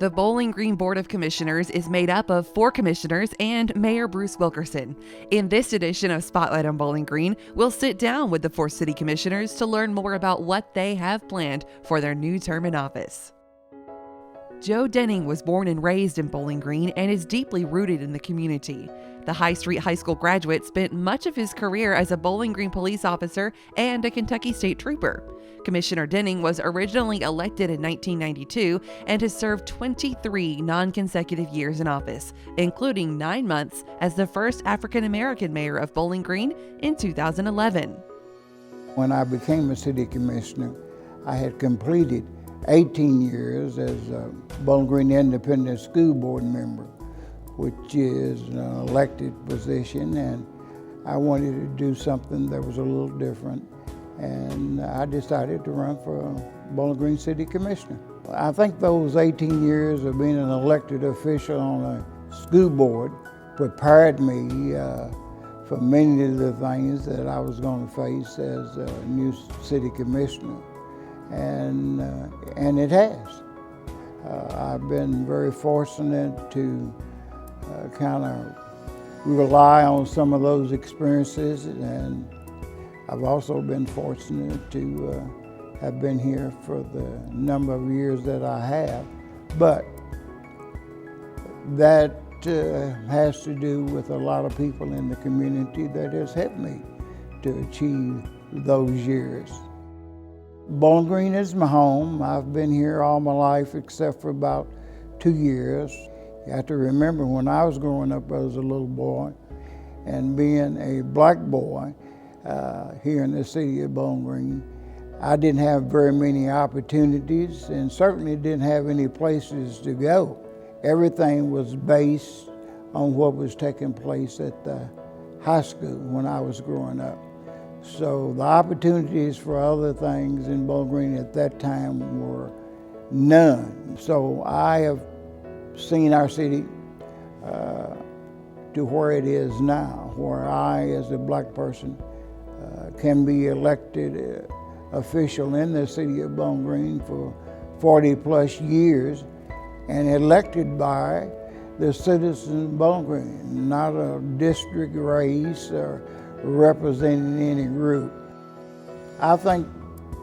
The Bowling Green Board of Commissioners is made up of 4 commissioners and Mayor Bruce Wilkerson. In this edition of Spotlight on Bowling Green, we'll sit down with the 4 city commissioners to learn more about what they have planned for their new term in office. Joe Denning was born and raised in Bowling Green and is deeply rooted in the community. The High Street High School graduate spent much of his career as a Bowling Green police officer and a Kentucky State Trooper. Commissioner Denning was originally elected in 1992 and has served 23 non-consecutive years in office, including 9 months as the first African-American mayor of Bowling Green in 2011. When I became a city commissioner, I had completed 18 years as a Bowling Green Independent School Board member, which is an elected position, and I wanted to do something that was a little different, and I decided to run for Bowling Green City Commissioner. I think those 18 years of being an elected official on a school board prepared me for many of the things that I was going to face as a new city commissioner, and it has. I've been very fortunate to kind of rely on some of those experiences, and I've also been fortunate to have been here for the number of years that I have. But that has to do with a lot of people in the community that has helped me to achieve those years. Bowling Green is my home. I've been here all my life except for about 2 years. You have to remember, when I was growing up as a little boy and being a black boy here in the city of Bowling Green, I didn't have very many opportunities and certainly didn't have any places to go. Everything was based on what was taking place at the high school when I was growing up. So the opportunities for other things in Bowling Green at that time were none. So I have seen our city to where it is now, where I, as a black person, can be elected official in the city of Bowling Green for 40 plus years and elected by the citizens of Bowling Green, not a district race or representing any group. I think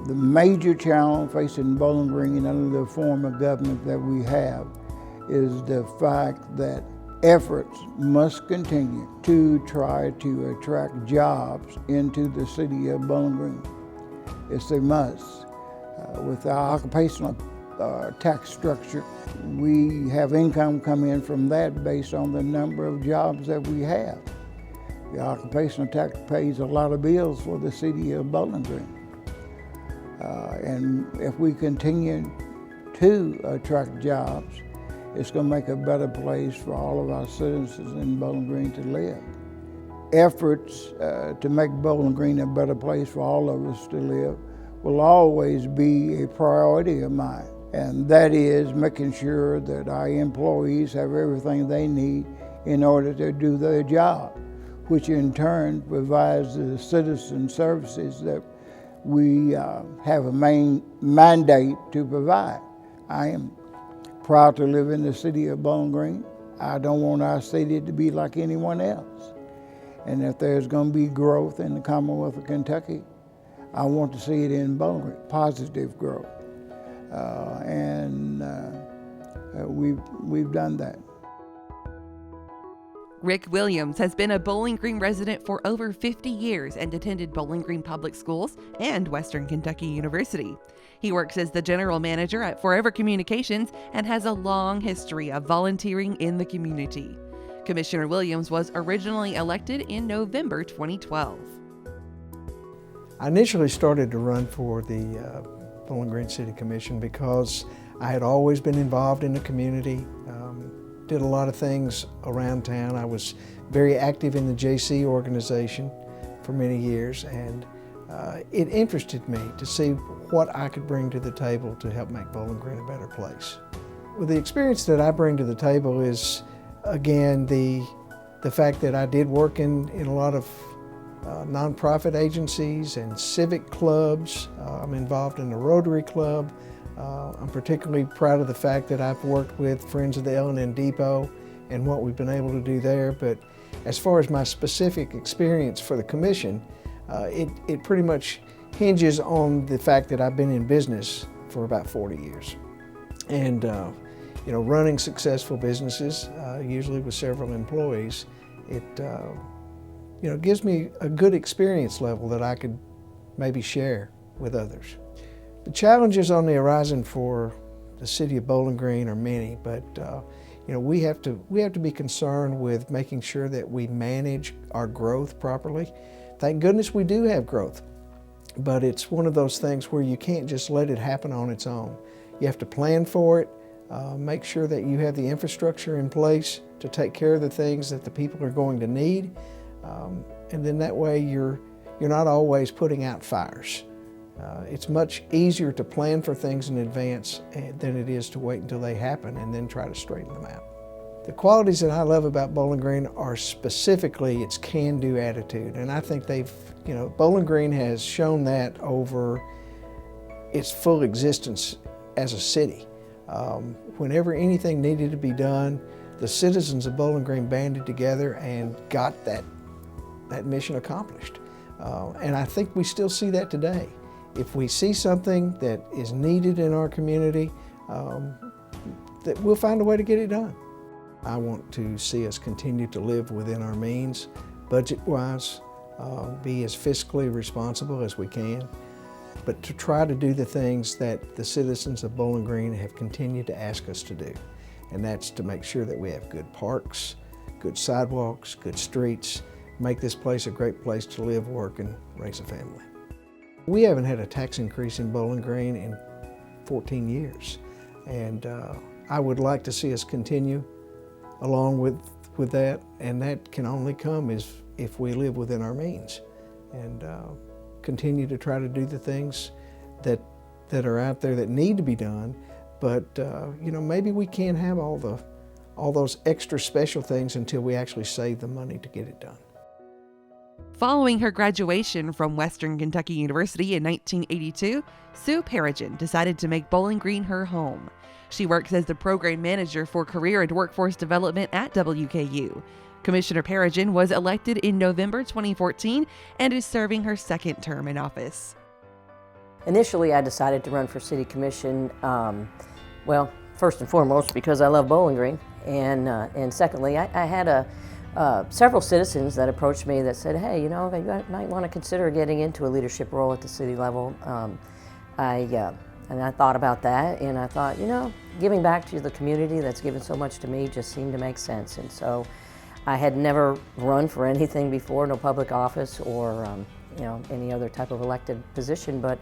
the major challenge facing Bowling Green under the form of government that we have is the fact that efforts must continue to try to attract jobs into the city of Bowling Green. It's a must. With our occupational tax structure, we have income come in from that based on the number of jobs that we have. The occupational tax pays a lot of bills for the city of Bowling Green. And if we continue to attract jobs, it's going to make a better place for all of our citizens in Bowling Green to live. Efforts to make Bowling Green a better place for all of us to live will always be a priority of mine. And that is making sure that our employees have everything they need in order to do their job, which in turn provides the citizen services that we have a main mandate to provide. I am proud to live in the city of Bowling Green. I don't want our city to be like anyone else. And if there's going to be growth in the Commonwealth of Kentucky, I want to see it in Bowling Green, positive growth. We've done that. Rick Williams has been a Bowling Green resident for over 50 years and attended Bowling Green Public Schools and Western Kentucky University. He works as the general manager at Forever Communications and has a long history of volunteering in the community. Commissioner Williams was originally elected in November 2012. I initially started to run for the Bowling Green City Commission because I had always been involved in the community, did a lot of things around town. I was very active in the JC organization for many years, and it interested me to see what I could bring to the table to help make Bowling Green a better place. Well, the experience that I bring to the table is, again, the fact that I did work in a lot of nonprofit agencies and civic clubs. I'm involved in the Rotary Club. I'm particularly proud of the fact that I've worked with Friends of the L&N Depot and what we've been able to do there. But as far as my specific experience for the commission, it pretty much hinges on the fact that I've been in business for about 40 years. And you know, running successful businesses, usually with several employees, it you know, gives me a good experience level that I could maybe share with others. The challenges on the horizon for the city of Bowling Green are many, but you know, we have to be concerned with making sure that we manage our growth properly. Thank goodness we do have growth, but it's one of those things where you can't just let it happen on its own. You have to plan for it, make sure that you have the infrastructure in place to take care of the things that the people are going to need, and then that way you're not always putting out fires. It's much easier to plan for things in advance than it is to wait until they happen and then try to straighten them out. The qualities that I love about Bowling Green are specifically its can-do attitude, and I think you know, Bowling Green has shown that over its full existence as a city. Whenever anything needed to be done, the citizens of Bowling Green banded together and got that mission accomplished. And I think we still see that today. If we see something that is needed in our community, that we'll find a way to get it done. I want to see us continue to live within our means, budget-wise, be as fiscally responsible as we can, but to try to do the things that the citizens of Bowling Green have continued to ask us to do. And that's to make sure that we have good parks, good sidewalks, good streets, make this place a great place to live, work, and raise a family. We haven't had a tax increase in Bowling Green in 14 years, and I would like to see us continue along with that, and that can only come if we live within our means and continue to try to do the things that are out there that need to be done. But you know, maybe we can't have all those extra special things until we actually save the money to get it done. Following her graduation from Western Kentucky University in 1982, Sue Perigin decided to make Bowling Green her home. She works as the program manager for career and workforce development at WKU. Commissioner Perigin was elected in November 2014 and is serving her second term in office. Initially, I decided to run for city commission, well, first and foremost because I love Bowling Green, and secondly, I had several citizens that approached me that said, hey, you know, you might want to consider getting into a leadership role at the city level. And I thought about that, and I thought, you know, giving back to the community that's given so much to me just seemed to make sense. And so I had never run for anything before, no public office or you know, any other type of elected position, but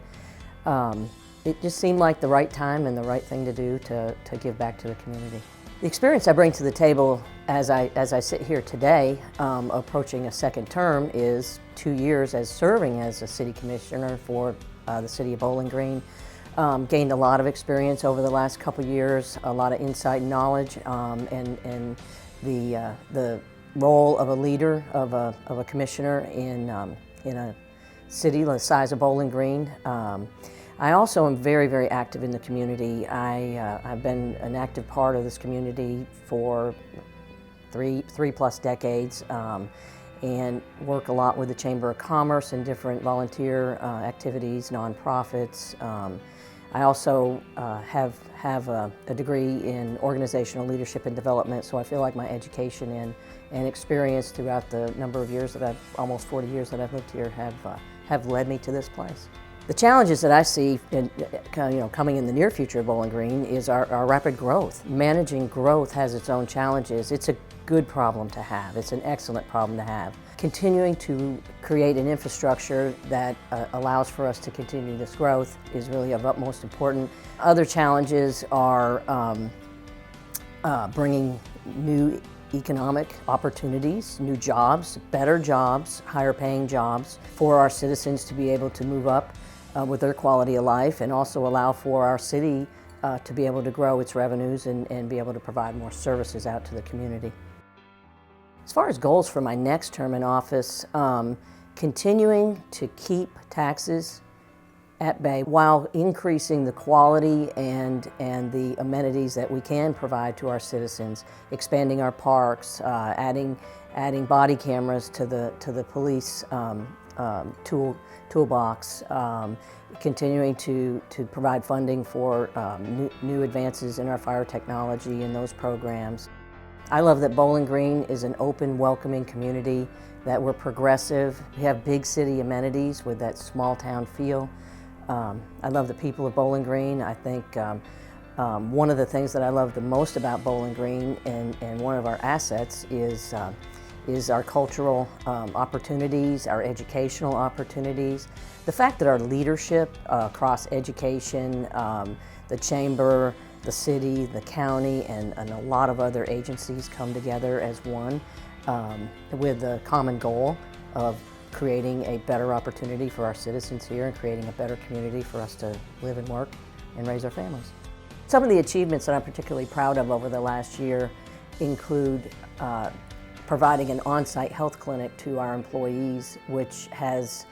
it just seemed like the right time and the right thing to do to give back to the community. The experience I bring to the table as I sit here today, approaching a second term, is 2 years as serving as a city commissioner for the city of Bowling Green. Gained a lot of experience over the last couple years, a lot of insight and knowledge, and the role of a leader, of a commissioner in a city the size of Bowling Green. I also am very, very active in the community. I've been an active part of this community for three plus decades, and work a lot with the Chamber of Commerce and different volunteer activities, nonprofits. I also have a degree in organizational leadership and development, so I feel like my education and experience throughout the number of years that almost 40 years that I've lived here have led me to this place. The challenges that I see coming in the near future of Bowling Green is our rapid growth. Managing growth has its own challenges. It's a good problem to have. It's an excellent problem to have. Continuing to create an infrastructure that allows for us to continue this growth is really of utmost importance. Other challenges are bringing new economic opportunities, new jobs, better jobs, higher paying jobs for our citizens to be able to move up with their quality of life, and also allow for our city to be able to grow its revenues and be able to provide more services out to the community. As far as goals for my next term in office, continuing to keep taxes at bay while increasing the quality and the amenities that we can provide to our citizens, expanding our parks, adding body cameras to the police toolbox, continuing to provide funding for new advances in our fire technology and those programs. I love that Bowling Green is an open, welcoming community, that we're progressive. We have big city amenities with that small town feel. I love the people of Bowling Green. I think one of the things that I love the most about Bowling Green and one of our assets is our cultural opportunities, our educational opportunities. The fact that our leadership across education, the chamber, the city, the county, and a lot of other agencies come together as one with the common goal of creating a better opportunity for our citizens here and creating a better community for us to live and work and raise our families. Some of the achievements that I'm particularly proud of over the last year include providing an on-site health clinic to our employees, which has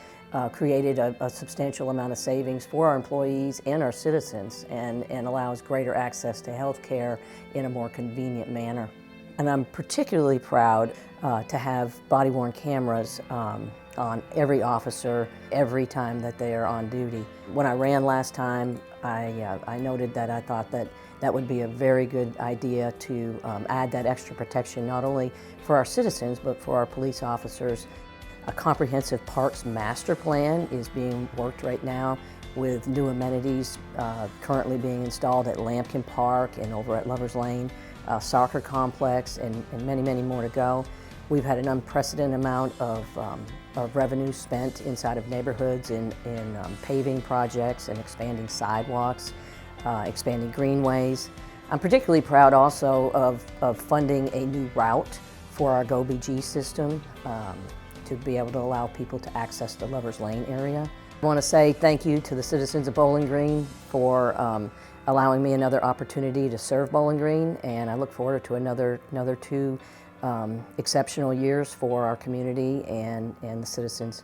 created a substantial amount of savings for our employees and our citizens and allows greater access to health care in a more convenient manner. And I'm particularly proud to have body-worn cameras on every officer every time that they are on duty. When I ran last time, I noted that I thought that would be a very good idea to add that extra protection not only for our citizens but for our police officers. A comprehensive parks master plan is being worked right now with new amenities currently being installed at Lampkin Park and over at Lovers Lane, soccer complex, and many, many more to go. We've had an unprecedented amount of revenue spent inside of neighborhoods in paving projects and expanding sidewalks, expanding greenways. I'm particularly proud also of funding a new route for our GoBG system to be able to allow people to access the Lovers Lane area. I want to say thank you to the citizens of Bowling Green for allowing me another opportunity to serve Bowling Green, and I look forward to another two exceptional years for our community and the citizens.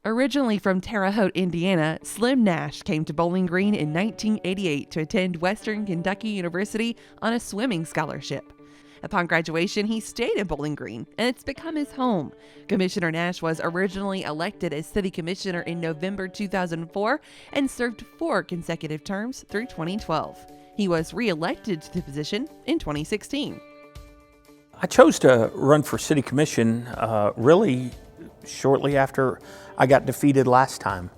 Originally from Terre Haute, Indiana, Slim Nash came to Bowling Green in 1988 to attend Western Kentucky University on a swimming scholarship. Upon graduation, he stayed in Bowling Green, and it's become his home. Commissioner Nash was originally elected as city commissioner in November 2004 and served 4 consecutive terms through 2012. He was re-elected to the position in 2016. I chose to run for city commission really shortly after I got defeated last time.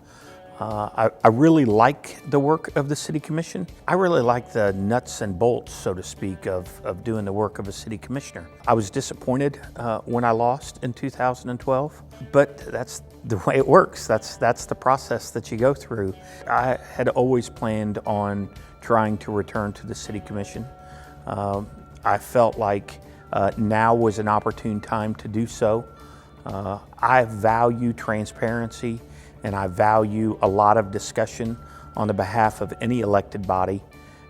I really like the work of the city commission. I really like the nuts and bolts, so to speak, of doing the work of a city commissioner. I was disappointed when I lost in 2012, but that's the way it works. That's the process that you go through. I had always planned on trying to return to the city commission. I felt like now was an opportune time to do so. I value transparency, and I value a lot of discussion on the behalf of any elected body,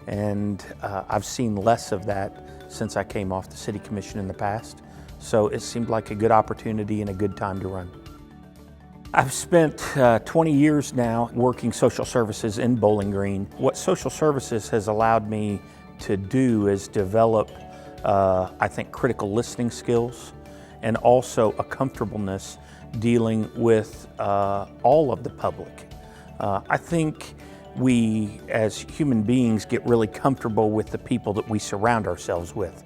and I've seen less of that since I came off the city commission in the past. So it seemed like a good opportunity and a good time to run. I've spent 20 years now working social services in Bowling Green. What social services has allowed me to do is develop, I think, critical listening skills and also a comfortableness dealing with all of the public. I think we as human beings get really comfortable with the people that we surround ourselves with.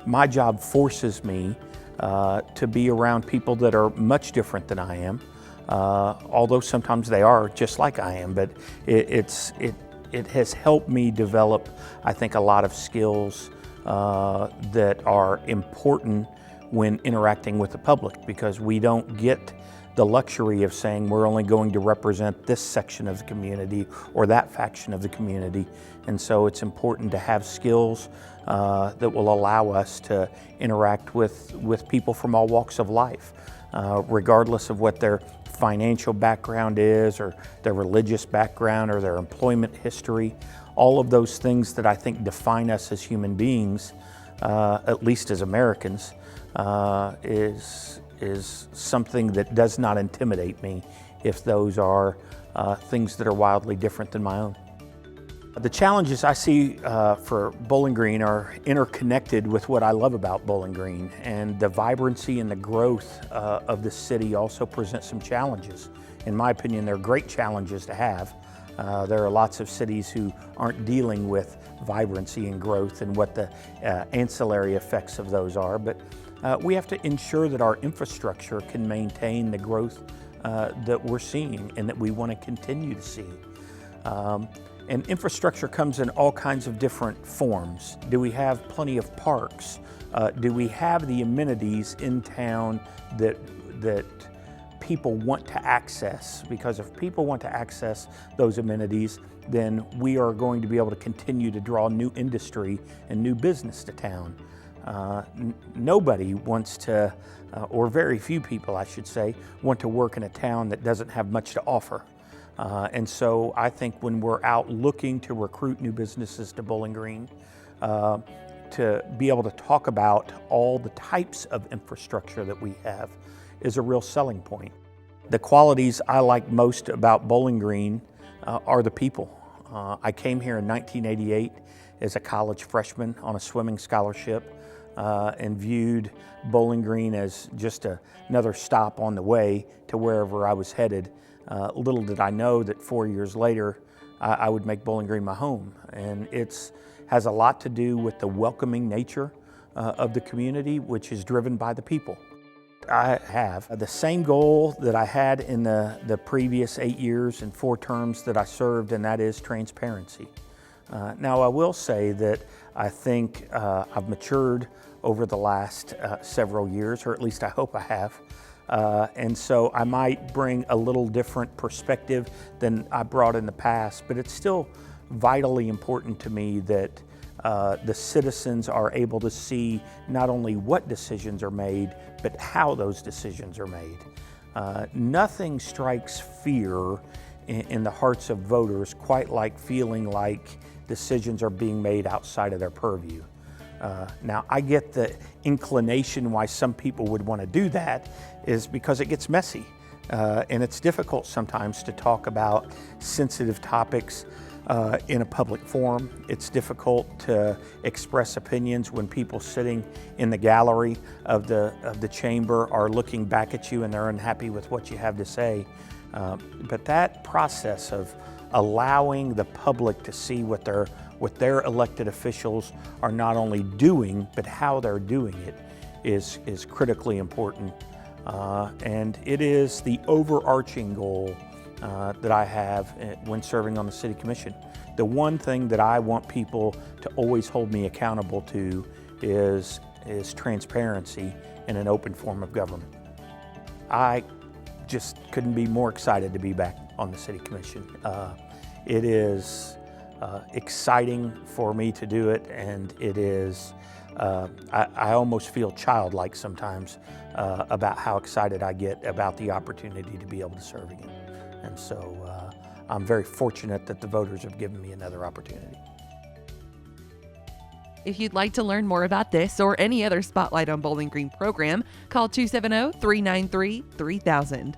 My job forces me to be around people that are much different than I am, although sometimes they are just like I am, but it has helped me develop, I think, a lot of skills that are important when interacting with the public, because we don't get the luxury of saying we're only going to represent this section of the community or that faction of the community. And so it's important to have skills that will allow us to interact with people from all walks of life, regardless of what their financial background is or their religious background or their employment history. All of those things that I think define us as human beings, at least as Americans, is something that does not intimidate me if those are things that are wildly different than my own. The challenges I see for Bowling Green are interconnected with what I love about Bowling Green, and the vibrancy and the growth of the city also presents some challenges. In my opinion, they're great challenges to have. There are lots of cities who aren't dealing with vibrancy and growth and what the ancillary effects of those are, but we have to ensure that our infrastructure can maintain the growth that we're seeing and that we want to continue to see. And infrastructure comes in all kinds of different forms. Do we have plenty of parks? Do we have the amenities in town that people want to access? Because if people want to access those amenities, then we are going to be able to continue to draw new industry and new business to town. Nobody wants to, or very few people I should say, want to work in a town that doesn't have much to offer. And so I think when we're out looking to recruit new businesses to Bowling Green, to be able to talk about all the types of infrastructure that we have is a real selling point. The qualities I like most about Bowling Green are the people. I came here in 1988 as a college freshman on a swimming scholarship and viewed Bowling Green as just another stop on the way to wherever I was headed. Little did I know that 4 years later, I would make Bowling Green my home. And it has a lot to do with the welcoming nature of the community, which is driven by the people. I have the same goal that I had in the previous 8 years and 4 terms that I served, and that is transparency. Now, I will say that I think I've matured over the last several years, or at least I hope I have. And so I might bring a little different perspective than I brought in the past, but it's still vitally important to me that the citizens are able to see not only what decisions are made, but how those decisions are made. Nothing strikes fear in the hearts of voters quite like feeling like decisions are being made outside of their purview. Now, I get the inclination why some people would want to do that is because it gets messy. And it's difficult sometimes to talk about sensitive topics in a public forum. It's difficult to express opinions when people sitting in the gallery of the chamber are looking back at you and they're unhappy with what you have to say. But that process of allowing the public to see what their elected officials are not only doing, but how they're doing it is critically important. And it is the overarching goal that I have when serving on the City Commission. The one thing that I want people to always hold me accountable to is transparency in an open form of government. I just couldn't be more excited to be back on the City Commission. It is exciting for me to do it, and it is, I almost feel childlike sometimes about how excited I get about the opportunity to be able to serve again. And so I'm very fortunate that the voters have given me another opportunity. If you'd like to learn more about this or any other Spotlight on Bowling Green program, call 270-393-3000.